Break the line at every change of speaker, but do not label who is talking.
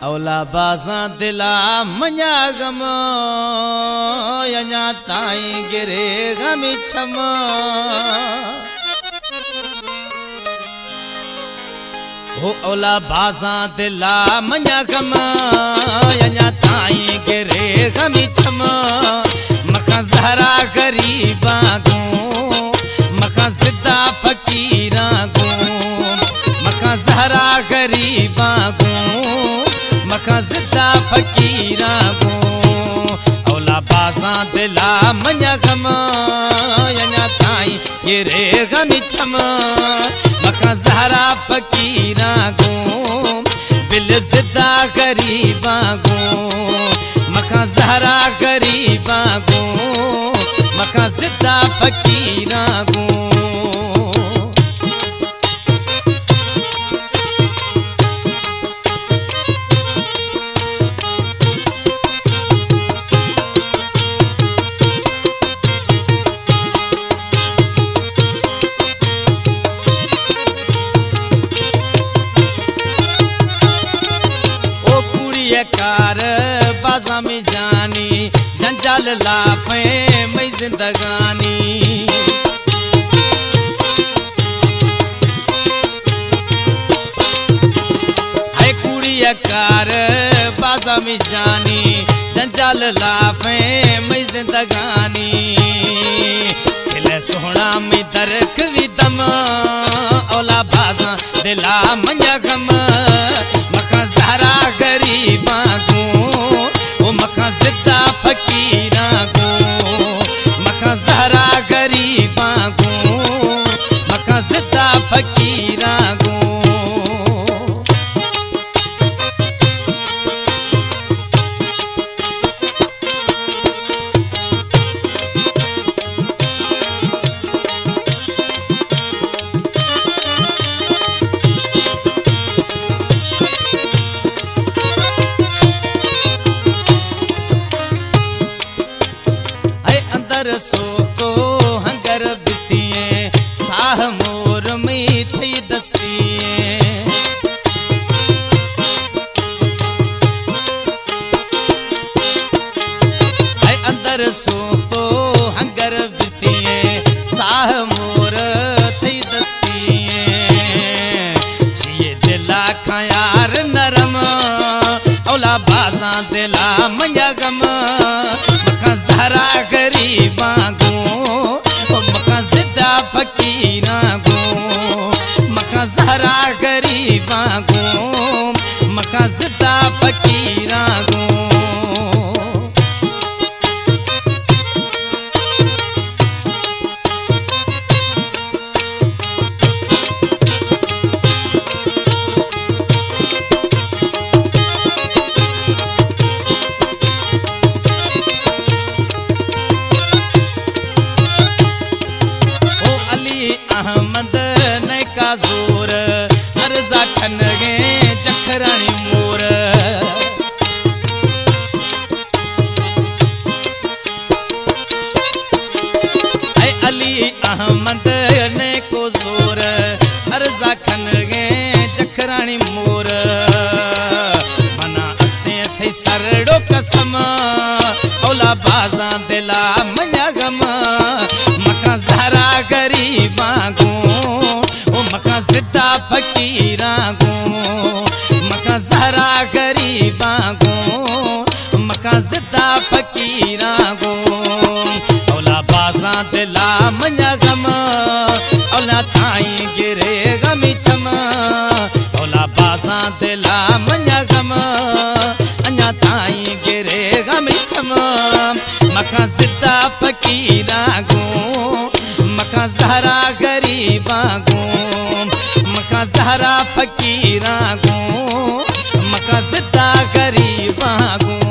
OLA बाजा दिला मन्या गम यन्या ताई गिरे गमी छम हो औला बाजा दिला मन्या गम यन्या ताई गिरे गमी छम मका जहरा गरीबा गो मका जिद्दा फकीरा गो मका जहरा गरीबा गो मका जिद्दा फकीरा गो औला बाजा दिला मन्या गम यन्या ताई गिरे गमी छम मका जहरा फकीरा गो बिल जिद्दा गरीबा गो मका जहरा गरीबा गो मका जिद्दा फकीरा गो कार बाजा में जानी जंजाल लाफे मैं जिंदगानी है कुड़िया कार बाजा में जानी जंजाल लाफे मैं जिंदगानी खिले सोहना में दरख भी दम औला बाजा दिला मन्या गम मका जहरा गरीबा गो ओ मका जिद्दा फकीरा गो मका जहरा गरीबा गो मका जिद्दा फकीरा गो सो को हंगर बितिए साह मोर में थी दस्तिए अंदर सो को हंगर बितिए साह मोर थी दस्तिए जिए दिला खयार नरम औला बाजा दिला मन्या गम मका जहरा गरीबा गो मका जिद्दा फकीरा गो मका जहरा गरीबा गो मका जिद्दा फकीरा गो अहमद ने का जोर अर्जा खन गे जखरानी मोर ऐ अली अहमद ने को जोर अर्जा खन गे जखरानी मोर मना अस्ते थे सरडो कसम औला बाजा दिला मन्या गम मका जहरा गरीबा गो ओ मका जिद्दा फकीरा गो मका जहरा गरीबा गो मका जिद्दा फकीरा गो औला बाजा दिला मन्या गम औला ताई गिरे गमी छम औला बाजा दिला मन्या गम अन्या ताई गिरे गमी छम मका जिद्दा फकीरा गो मका जहरा गरीबा गो मका जहरा फकीरा गो मका जिद्दा गरीबा गो।